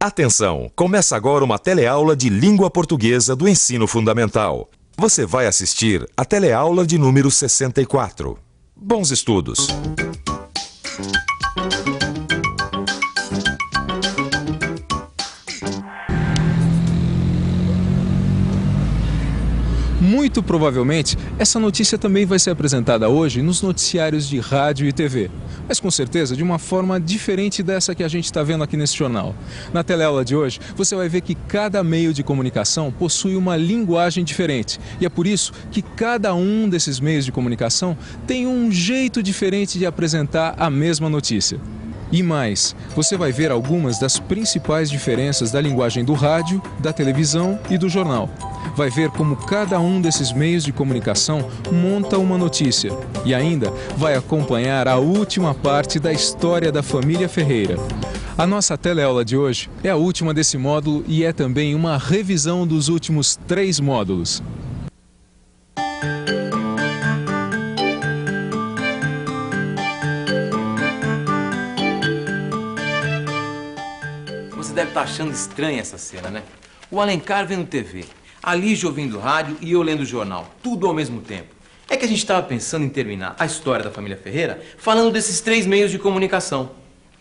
Atenção! Começa agora uma teleaula de língua portuguesa do ensino fundamental. Você vai assistir a teleaula de número 64. Bons estudos! Muito provavelmente, essa notícia também vai ser apresentada hoje nos noticiários de rádio e TV. Mas com certeza de uma forma diferente dessa que a gente está vendo aqui nesse jornal. Na teleaula de hoje, você vai ver que cada meio de comunicação possui uma linguagem diferente. E é por isso que cada um desses meios de comunicação tem um jeito diferente de apresentar a mesma notícia. E mais, você vai ver algumas das principais diferenças da linguagem do rádio, da televisão e do jornal. Vai ver como cada um desses meios de comunicação monta uma notícia. E ainda vai acompanhar a última parte da história da família Ferreira. A nossa teleaula de hoje é a última desse módulo e é também uma revisão dos últimos 3 módulos. Você deve estar achando estranha essa cena, né? O Alencar vendo TV, a Lígia ouvindo rádio e eu lendo jornal, tudo ao mesmo tempo. É que a gente estava pensando em terminar a história da família Ferreira falando desses 3 meios de comunicação.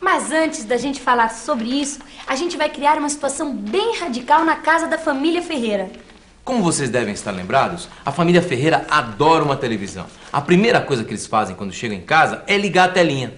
Mas antes da gente falar sobre isso, a gente vai criar uma situação bem radical na casa da família Ferreira. Como vocês devem estar lembrados, a família Ferreira adora uma televisão. A primeira coisa que eles fazem quando chegam em casa é ligar a telinha.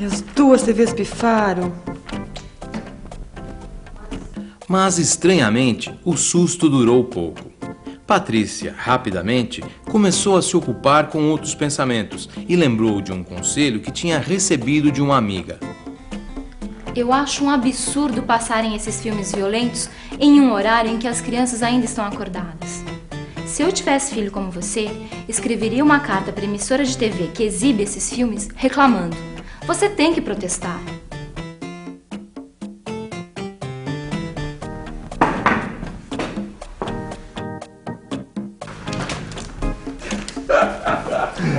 As 2 TVs pifaram. Mas, estranhamente, o susto durou pouco. Patrícia, rapidamente, começou a se ocupar com outros pensamentos e lembrou de um conselho que tinha recebido de uma amiga. Eu acho um absurdo passarem esses filmes violentos em um horário em que as crianças ainda estão acordadas. Se eu tivesse filho como você, escreveria uma carta para a emissora de TV que exibe esses filmes reclamando. Você tem que protestar.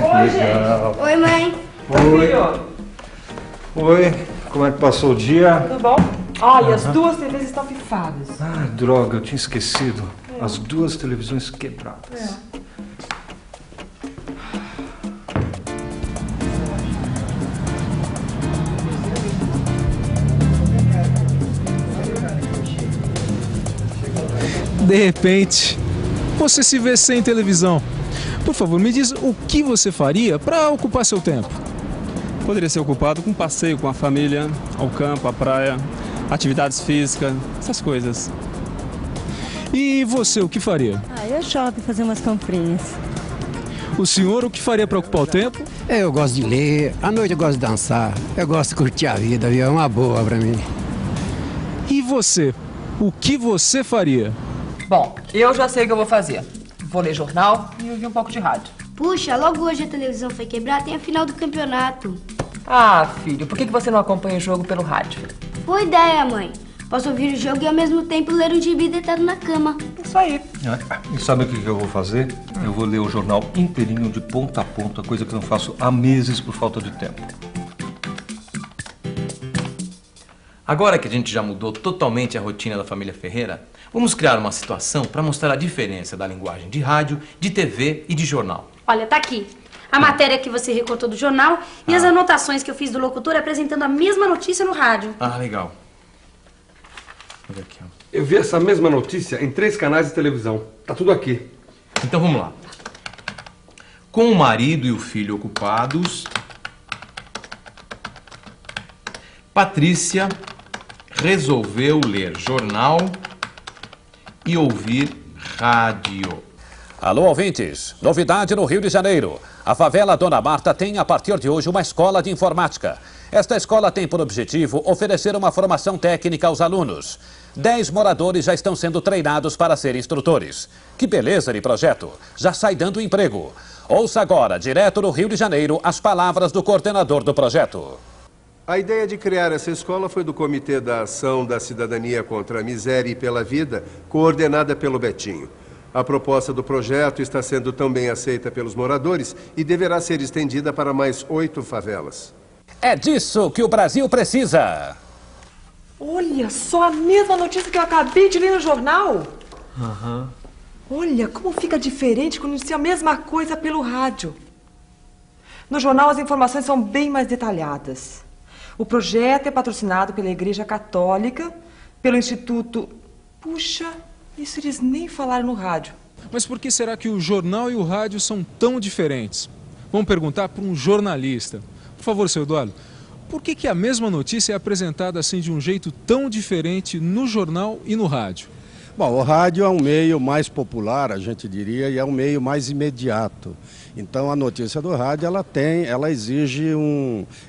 Oi, gente. Oi, mãe. Oi, como é que passou o dia? Tudo bom? Olha, as 2 TVs estão pifadas. Ah, droga, eu tinha esquecido. As 2 televisões quebradas. De repente, você se vê sem televisão. Por favor, me diz o que você faria para ocupar seu tempo. Poderia ser ocupado com um passeio com a família, ao campo, à praia, atividades físicas, essas coisas. E você, o que faria? Eu shopping fazer umas comprinhas. O senhor, o que faria para ocupar o tempo? Eu gosto de ler, à noite eu gosto de dançar, eu gosto de curtir a vida, viu? É uma boa para mim. E você, o que você faria? Bom, eu já sei o que eu vou fazer. Vou ler jornal e ouvir um pouco de rádio. Puxa, logo hoje a televisão foi quebrar, tem a final do campeonato. Ah, filho, por que você não acompanha o jogo pelo rádio? Boa ideia, mãe. Posso ouvir o jogo e ao mesmo tempo ler um gibi deitado na cama. Isso aí. E sabe o que eu vou fazer? Eu vou ler o jornal inteirinho de ponta a ponta, coisa que eu não faço há meses por falta de tempo. Agora que a gente já mudou totalmente a rotina da família Ferreira, vamos criar uma situação para mostrar a diferença da linguagem de rádio, de TV e de jornal. Olha, tá aqui. A matéria que você recortou do jornal e as anotações que eu fiz do locutor apresentando a mesma notícia no rádio. Ah, legal. Olha aqui, ó. Eu vi essa mesma notícia em 3 canais de televisão. Tá tudo aqui. Então vamos lá. Com o marido e o filho ocupados, Patrícia resolveu ler jornal e ouvir rádio. Alô, ouvintes. Novidade no Rio de Janeiro. A favela Dona Marta tem, a partir de hoje, uma escola de informática. Esta escola tem por objetivo oferecer uma formação técnica aos alunos. 10 moradores já estão sendo treinados para ser instrutores. Que beleza de projeto! Já sai dando emprego. Ouça agora, direto do Rio de Janeiro, as palavras do coordenador do projeto. A ideia de criar essa escola foi do Comitê da Ação da Cidadania contra a Miséria e pela Vida, coordenada pelo Betinho. A proposta do projeto está sendo também aceita pelos moradores e deverá ser estendida para mais 8 favelas. É disso que o Brasil precisa. Olha só a mesma notícia que eu acabei de ler no jornal. Olha como fica diferente quando diz a mesma coisa pelo rádio. No jornal as informações são bem mais detalhadas. O projeto é patrocinado pela Igreja Católica, pelo Instituto... Puxa, isso eles nem falaram no rádio. Mas por que será que o jornal e o rádio são tão diferentes? Vamos perguntar para um jornalista. Por favor, seu Eduardo, por que a mesma notícia é apresentada assim de um jeito tão diferente no jornal e no rádio? Bom, o rádio é um meio mais popular, a gente diria, e é um meio mais imediato. Então a notícia do rádio, ela exige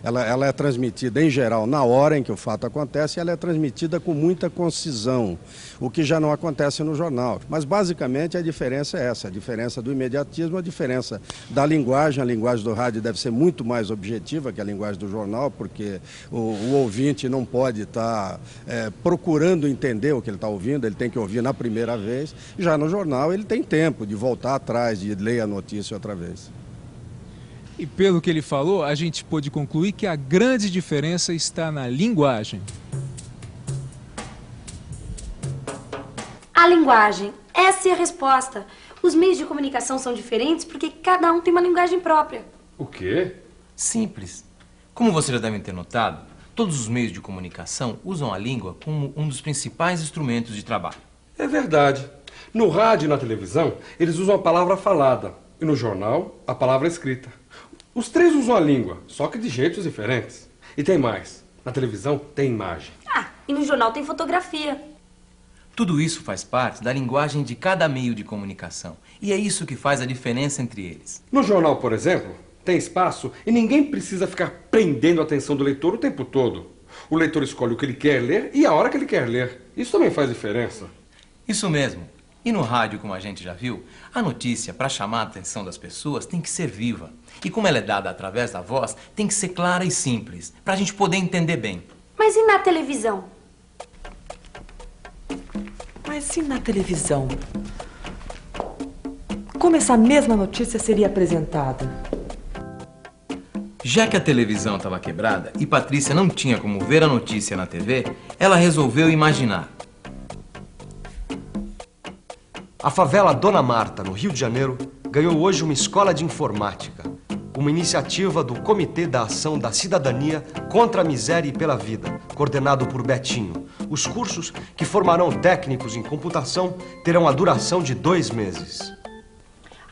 ela é transmitida em geral na hora em que o fato acontece, e ela é transmitida com muita concisão, o que já não acontece no jornal. Mas basicamente a diferença é essa, a diferença do imediatismo, a diferença da linguagem. A linguagem do rádio deve ser muito mais objetiva que a linguagem do jornal, porque o ouvinte não pode estar procurando entender o que ele está ouvindo, ele tem que ouvir na primeira vez. Já no jornal ele tem tempo de voltar atrás, de ler a notícia outra vez. E pelo que ele falou, a gente pôde concluir que a grande diferença está na linguagem. A linguagem. Essa é a resposta. Os meios de comunicação são diferentes porque cada um tem uma linguagem própria. O quê? Simples. Como vocês já devem ter notado, todos os meios de comunicação usam a língua como um dos principais instrumentos de trabalho. É verdade. No rádio e na televisão, eles usam a palavra falada. E no jornal, a palavra escrita. Os três usam a língua, só que de jeitos diferentes. E tem mais. Na televisão tem imagem. E no jornal tem fotografia. Tudo isso faz parte da linguagem de cada meio de comunicação. E é isso que faz a diferença entre eles. No jornal, por exemplo, tem espaço e ninguém precisa ficar prendendo a atenção do leitor o tempo todo. O leitor escolhe o que ele quer ler e a hora que ele quer ler. Isso também faz diferença. Isso mesmo. E no rádio, como a gente já viu, a notícia, para chamar a atenção das pessoas, tem que ser viva. E como ela é dada através da voz, tem que ser clara e simples, para a gente poder entender bem. Mas e na televisão? Mas e na televisão? Como essa mesma notícia seria apresentada? Já que a televisão estava quebrada e Patrícia não tinha como ver a notícia na TV, ela resolveu imaginar. A favela Dona Marta, no Rio de Janeiro, ganhou hoje uma escola de informática, uma iniciativa do Comitê da Ação da Cidadania contra a Miséria e pela Vida, coordenado por Betinho. Os cursos, que formarão técnicos em computação, terão a duração de 2 meses.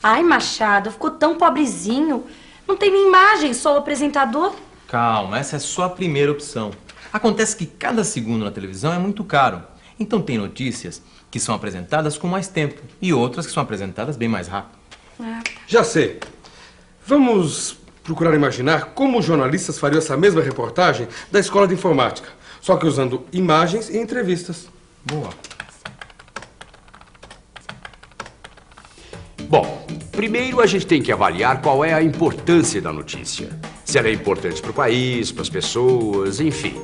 Ai, Machado, ficou tão pobrezinho. Não tem nem imagem, só o apresentador. Calma, essa é só a primeira opção. Acontece que cada segundo na televisão é muito caro. Então tem notícias que são apresentadas com mais tempo e outras que são apresentadas bem mais rápido. Já sei. Vamos procurar imaginar como os jornalistas fariam essa mesma reportagem da escola de informática, só que usando imagens e entrevistas. Boa. Bom, primeiro a gente tem que avaliar qual é a importância da notícia. Se ela é importante para o país, para as pessoas, enfim.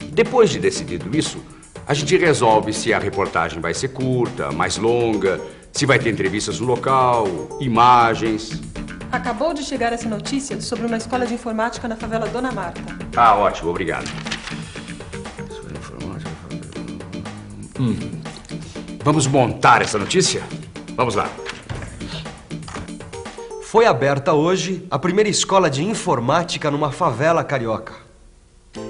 Depois de decidido isso, a gente resolve se a reportagem vai ser curta, mais longa, se vai ter entrevistas no local, imagens. Acabou de chegar essa notícia sobre uma escola de informática na favela Dona Marta. Ah, ótimo, obrigado. Vamos montar essa notícia? Vamos lá. Foi aberta hoje a primeira escola de informática numa favela carioca.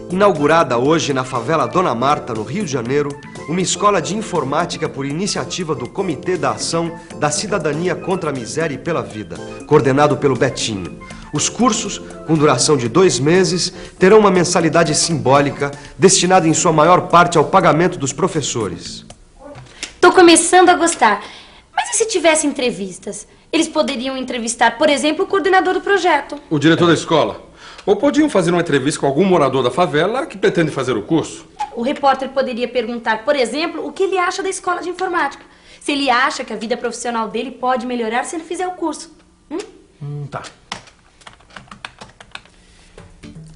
Inaugurada hoje na favela Dona Marta, no Rio de Janeiro, uma escola de informática por iniciativa do Comitê da Ação da Cidadania contra a Miséria e pela Vida, coordenado pelo Betinho. Os cursos, com duração de 2 meses, terão uma mensalidade simbólica, destinada em sua maior parte ao pagamento dos professores. Tô começando a gostar. Mas e se tivesse entrevistas? Eles poderiam entrevistar, por exemplo, o coordenador do projeto. O diretor da escola. Ou podiam fazer uma entrevista com algum morador da favela que pretende fazer o curso. O repórter poderia perguntar, por exemplo, o que ele acha da escola de informática. Se ele acha que a vida profissional dele pode melhorar se ele fizer o curso. Tá.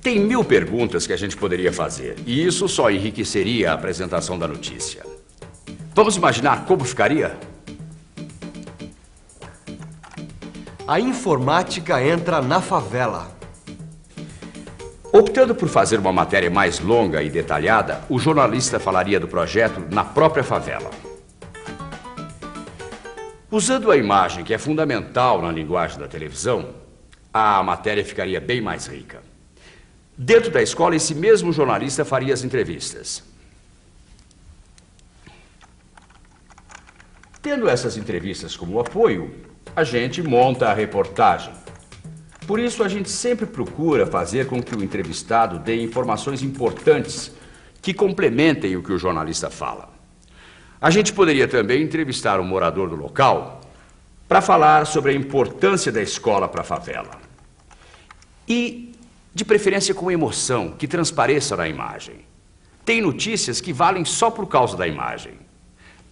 Tem 1000 perguntas que a gente poderia fazer, e isso só enriqueceria a apresentação da notícia. Vamos imaginar como ficaria? A informática entra na favela. Optando por fazer uma matéria mais longa e detalhada, o jornalista falaria do projeto na própria favela. Usando a imagem, que é fundamental na linguagem da televisão, a matéria ficaria bem mais rica. Dentro da escola, esse mesmo jornalista faria as entrevistas. Tendo essas entrevistas como apoio, a gente monta a reportagem. Por isso, a gente sempre procura fazer com que o entrevistado dê informações importantes que complementem o que o jornalista fala. A gente poderia também entrevistar um morador do local para falar sobre a importância da escola para a favela. E, de preferência com emoção, que transpareça na imagem. Tem notícias que valem só por causa da imagem.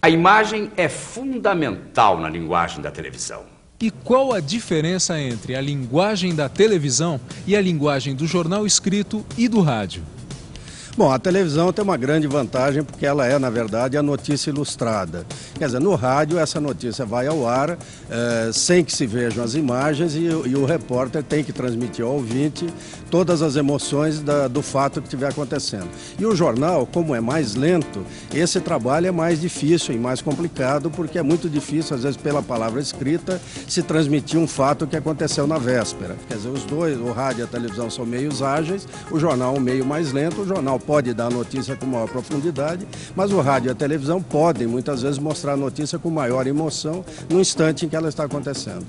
A imagem é fundamental na linguagem da televisão. E qual a diferença entre a linguagem da televisão e a linguagem do jornal escrito e do rádio? Bom, a televisão tem uma grande vantagem porque ela é, na verdade, a notícia ilustrada. Quer dizer, no rádio essa notícia vai ao ar sem que se vejam as imagens e o repórter tem que transmitir ao ouvinte todas as emoções do fato que estiver acontecendo. E o jornal, como é mais lento, esse trabalho é mais difícil e mais complicado porque é muito difícil, às vezes, pela palavra escrita, se transmitir um fato que aconteceu na véspera. Quer dizer, os dois, o rádio e a televisão, são meios ágeis, o jornal é um meio mais lento, o jornal pode dar a notícia com maior profundidade, mas o rádio e a televisão podem, muitas vezes, mostrar a notícia com maior emoção no instante em que ela está acontecendo.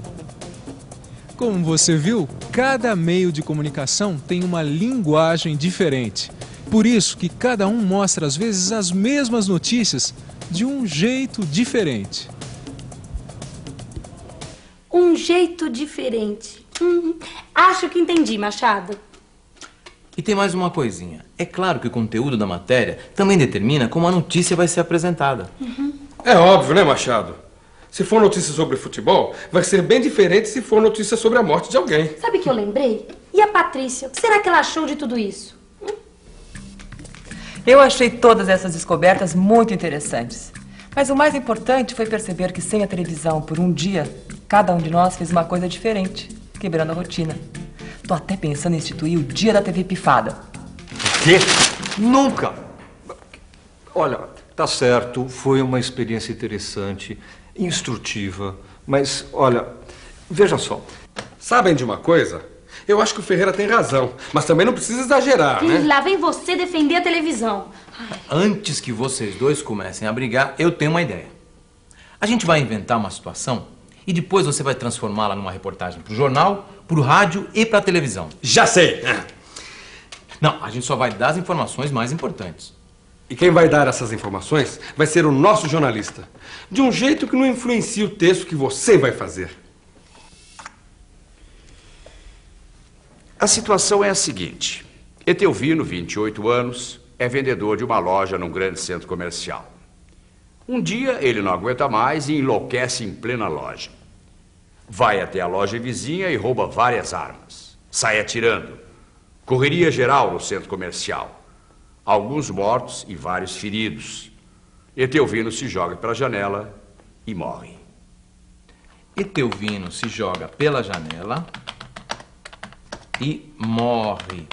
Como você viu, cada meio de comunicação tem uma linguagem diferente. Por isso que cada um mostra, às vezes, as mesmas notícias de um jeito diferente. Um jeito diferente. Acho que entendi, Machado. E tem mais uma coisinha. É claro que o conteúdo da matéria também determina como a notícia vai ser apresentada. É óbvio, né, Machado? Se for notícia sobre futebol, vai ser bem diferente se for notícia sobre a morte de alguém. Sabe o que eu lembrei? E a Patrícia? O que será que ela achou de tudo isso? Eu achei todas essas descobertas muito interessantes. Mas o mais importante foi perceber que sem a televisão por um dia, cada um de nós fez uma coisa diferente, quebrando a rotina. Tô até pensando em instituir o dia da TV pifada. O quê? Nunca! Olha, tá certo, foi uma experiência interessante, instrutiva, mas, olha, veja só. Sabem de uma coisa? Eu acho que o Ferreira tem razão, mas também não precisa exagerar, né? Lá vem você defender a televisão. Antes que vocês dois comecem a brigar, eu tenho uma ideia. A gente vai inventar uma situação e depois você vai transformá-la numa reportagem pro jornal, pro rádio e pra televisão. Já sei! Não, a gente só vai dar as informações mais importantes. E quem vai dar essas informações vai ser o nosso jornalista. De um jeito que não influencie o texto que você vai fazer. A situação é a seguinte. Etelvino, 28 anos, é vendedor de uma loja num grande centro comercial. Um dia ele não aguenta mais e enlouquece em plena loja. Vai até a loja vizinha e rouba várias armas. Sai atirando. Correria geral no centro comercial. Alguns mortos e vários feridos. Etelvino se joga pela janela e morre. Etelvino se joga pela janela e morre.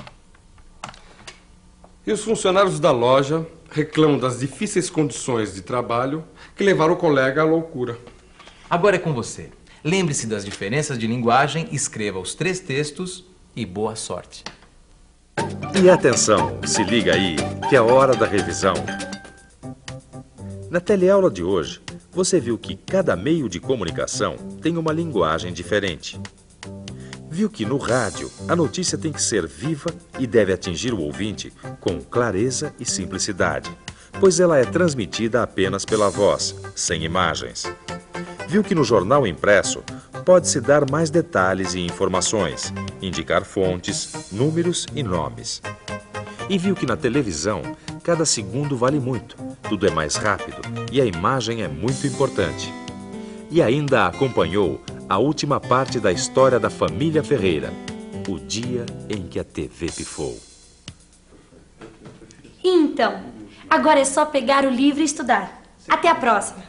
E os funcionários da loja reclamam das difíceis condições de trabalho que levaram o colega à loucura. Agora é com você. Lembre-se das diferenças de linguagem, escreva os 3 textos e boa sorte. E atenção, se liga aí, que é a hora da revisão. Na teleaula de hoje, você viu que cada meio de comunicação tem uma linguagem diferente. Viu que no rádio a notícia tem que ser viva e deve atingir o ouvinte com clareza e simplicidade, pois ela é transmitida apenas pela voz, sem imagens. Viu que no jornal impresso pode-se dar mais detalhes e informações, indicar fontes, números e nomes. E viu que na televisão cada segundo vale muito, tudo é mais rápido e a imagem é muito importante. E ainda acompanhou a última parte da história da família Ferreira, o dia em que a TV pifou. Então, agora é só pegar o livro e estudar. Até a próxima!